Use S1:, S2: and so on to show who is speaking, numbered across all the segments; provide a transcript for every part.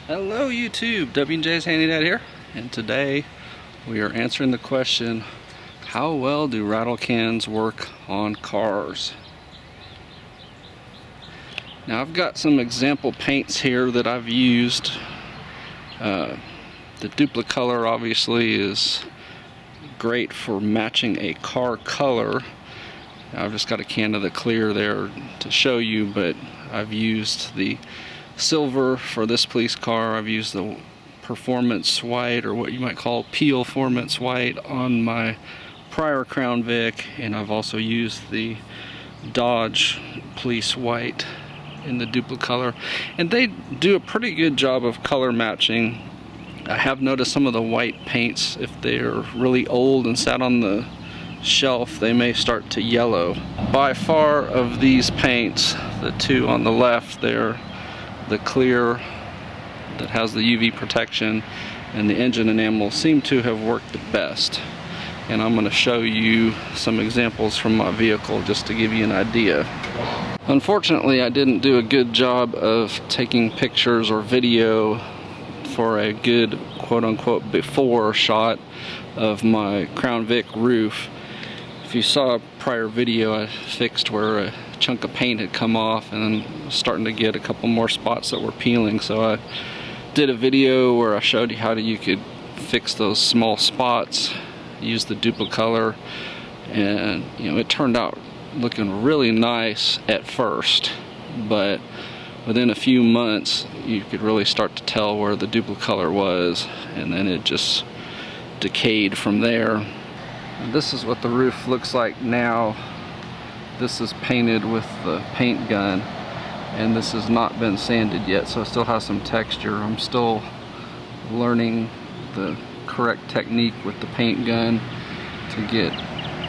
S1: Hello YouTube, W&J's Handy Dad here, and today we are answering the question, how well do rattle cans work on cars? Now I've got some example paints here that I've used. The Duplicolor obviously is great for matching a car color. I've just got a can of the clear there to show you, but I've used the silver for this police car. I've used the performance white, or what you might call peel performance white, on my prior Crown Vic, and I've also used the Dodge police white in the Duplicolor, and they do a pretty good job of color matching. I have noticed some of the white paints, if they're really old and sat on the shelf, they may start to yellow. By far of these paints, the two on the left there, the clear that has the UV protection and the engine enamel, seem to have worked the best. And I'm going to show you some examples from my vehicle just to give you an idea. Unfortunately, I didn't do a good job of taking pictures or video for a good quote-unquote before shot of my Crown Vic roof. If you saw a prior video, I fixed where a chunk of paint had come off and then starting to get a couple more spots that were peeling, so I did a video where I showed you how you could fix those small spots, use the Duplicolor, and it turned out looking really nice at first, but within a few months you could really start to tell where the Duplicolor was, and then it just decayed from there. And this is what the roof looks like now. This is painted with the paint gun, and this has not been sanded yet, so it still has some texture. I'm still learning the correct technique with the paint gun to get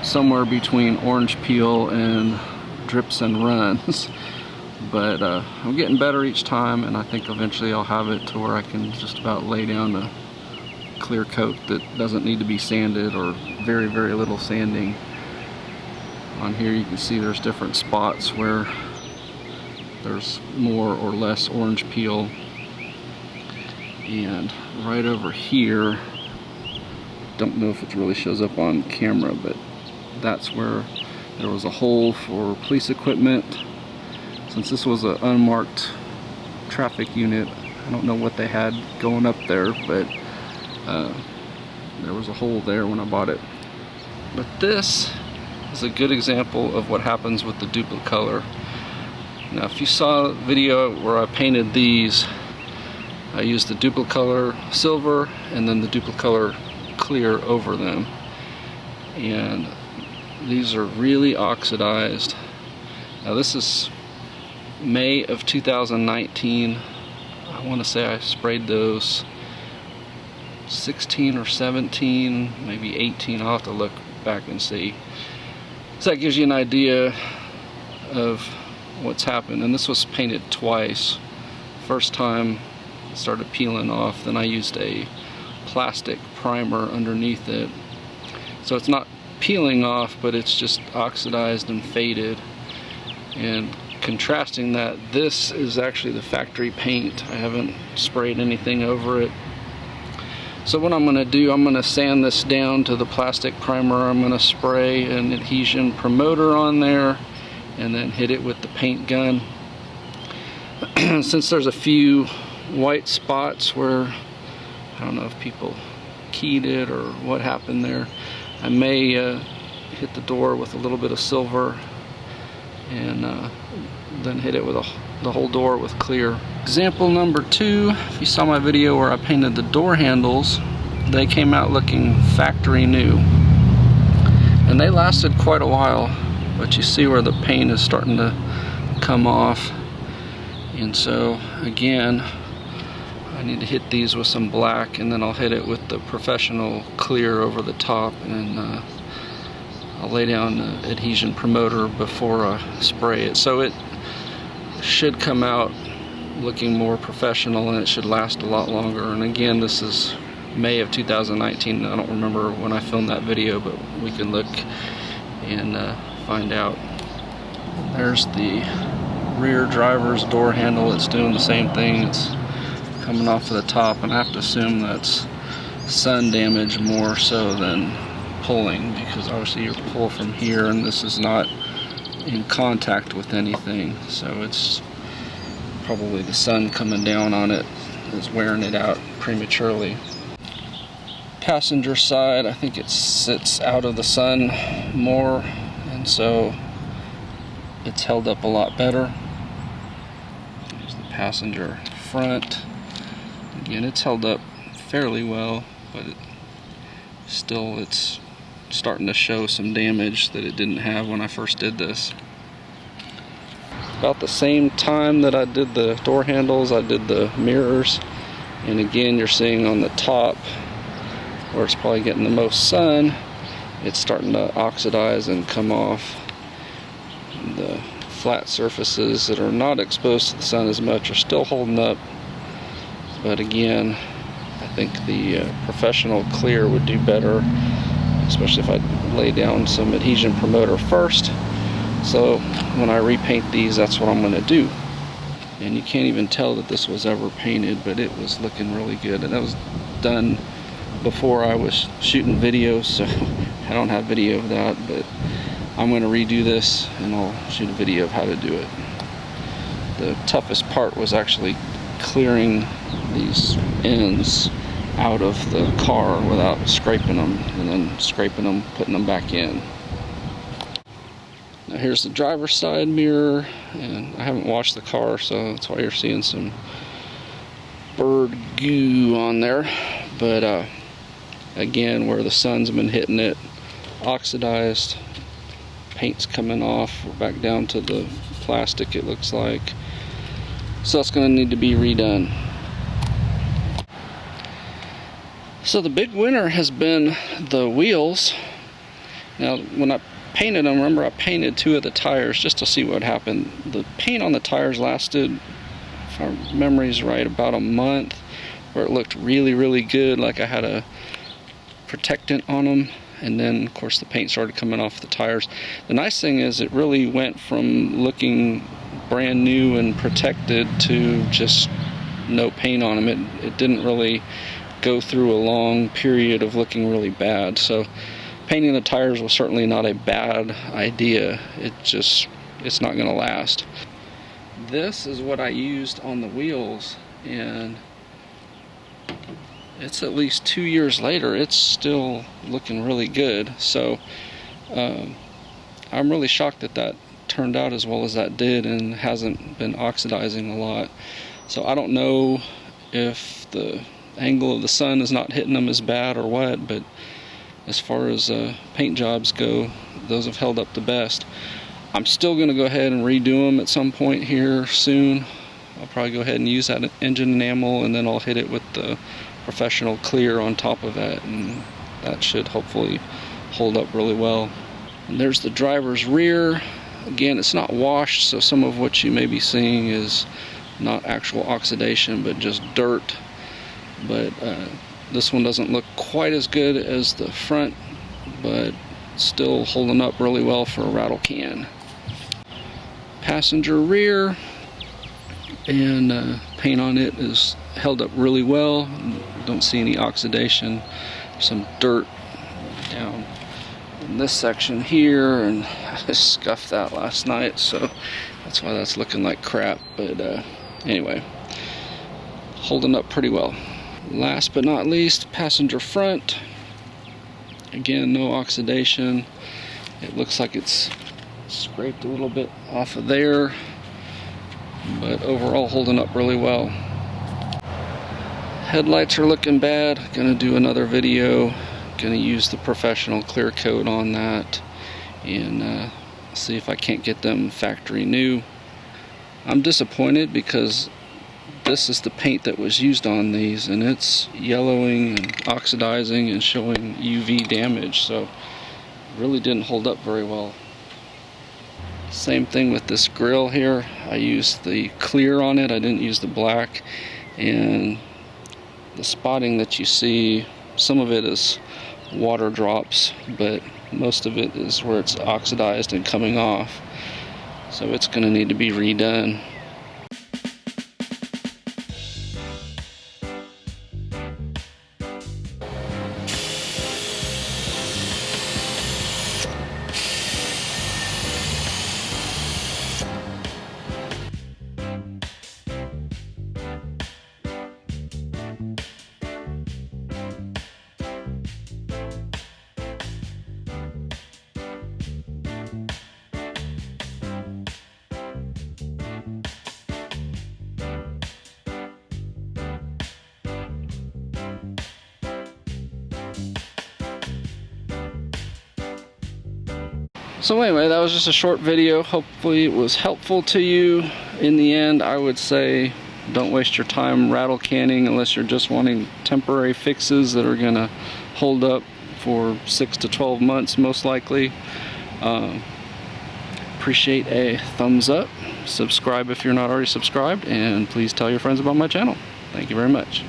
S1: somewhere between orange peel and drips and runs. But I'm getting better each time, and I think eventually I'll have it to where I can just about lay down a clear coat that doesn't need to be sanded, or very, very little sanding. On here you can see there's different spots where there's more or less orange peel, and right over here, don't know if it really shows up on camera, but that's where there was a hole for police equipment. Since this was an unmarked traffic unit, I don't know what they had going up there, but there was a hole there when I bought it. But this is a good example of what happens with the Duplicolor. Now, if you saw a video where I painted these, I used the Duplicolor silver and then the Duplicolor clear over them, and these are really oxidized. Now this is May of 2019. I want to say I sprayed those 16 or 17, maybe 18. I'll have to look back and see. So that gives you an idea of what's happened. And this was painted twice. First time it started peeling off, then I used a plastic primer underneath it, so it's not peeling off, but it's just oxidized and faded. And contrasting that, this is actually the factory paint. I haven't sprayed anything over it. So what I'm going to do, I'm going to sand this down to the plastic primer. I'm going to spray an adhesion promoter on there and then hit it with the paint gun. Since there's a few white spots where I don't know if people keyed it or what happened there, I may hit the door with a little bit of silver and then hit it with the whole door with clear. Example number 2, if you saw my video where I painted the door handles, they came out looking factory new. And they lasted quite a while, but you see where the paint is starting to come off. And so again, I need to hit these with some black, and then I'll hit it with the professional clear over the top, and I'll lay down the adhesion promoter before I spray it. So it should come out looking more professional, and it should last a lot longer. And again, this is May of 2019. I don't remember when I filmed that video, but we can look and find out. There's the rear driver's door handle. It's doing the same thing. It's coming off of the top, and I have to assume that's sun damage more so than pulling, because obviously you pull from here and this is not in contact with anything, so it's probably the sun coming down on it is wearing it out prematurely. Passenger side, I think it sits out of the sun more, and so it's held up a lot better. There's the passenger front. Again, it's held up fairly well, but it's starting to show some damage that it didn't have when I first did this. About the same time that I did the door handles, I did the mirrors, and again you're seeing on the top where it's probably getting the most sun, it's starting to oxidize and come off. And the flat surfaces that are not exposed to the sun as much are still holding up, but again I think the professional clear would do better, especially if I lay down some adhesion promoter first. So when I repaint these, that's what I'm going to do. And you can't even tell that this was ever painted, but it was looking really good. And that was done before I was shooting videos, so I don't have video of that, but I'm going to redo this and I'll shoot a video of how to do it. The toughest part was actually clearing these ends out of the car without scraping them, and then scraping them, putting them back in. Now here's the driver's side mirror, and I haven't washed the car, so that's why you're seeing some bird goo on there. But again, where the sun's been hitting it, oxidized, paint's coming off. We're back down to the plastic, it looks like. So that's going to need to be redone. So the big winner has been the wheels. Now when I painted them, remember I painted 2 of the tires just to see what happened. The paint on the tires lasted, if my memory's right, about a month, where it looked really, really good, like I had a protectant on them, and then of course the paint started coming off the tires. The nice thing is it really went from looking brand new and protected to just no paint on them. It didn't really go through a long period of looking really bad. So painting the tires was certainly not a bad idea. It's not going to last. This is what I used on the wheels, and it's at least 2 years later, it's still looking really good. So I'm really shocked that that turned out as well as that did and hasn't been oxidizing a lot. So I don't know if the angle of the sun is not hitting them as bad or what, but as far as paint jobs go, those have held up the best. I'm still going to go ahead and redo them at some point here soon. I'll probably go ahead and use that engine enamel, and then I'll hit it with the professional clear on top of that, and that should hopefully hold up really well. And there's the driver's rear. Again, it's not washed, so some of what you may be seeing is not actual oxidation, but just dirt. But this one doesn't look quite as good as the front, but still holding up really well for a rattle can. Passenger rear, and paint on it is held up really well. Don't see any oxidation. Some dirt down in this section here, and I scuffed that last night, so that's why that's looking like crap. But anyway, holding up pretty well. Last but not least, passenger front. Again, no oxidation. It looks like it's scraped a little bit off of there, but overall holding up really well. Headlights are looking bad. Gonna do another video. Gonna use the professional clear coat on that and see if I can't get them factory new. I'm disappointed because this is the paint that was used on these, and it's yellowing and oxidizing and showing UV damage, so it really didn't hold up very well. Same thing with this grill here. I used the clear on it, I didn't use the black, and the spotting that you see, some of it is water drops, but most of it is where it's oxidized and coming off, so it's going to need to be redone. So anyway, that was just a short video. Hopefully it was helpful to you. In the end, I would say don't waste your time rattle canning unless you're just wanting temporary fixes that are gonna hold up for 6 to 12 months most likely. Appreciate a thumbs up, subscribe if you're not already subscribed, and please tell your friends about my channel. Thank you very much.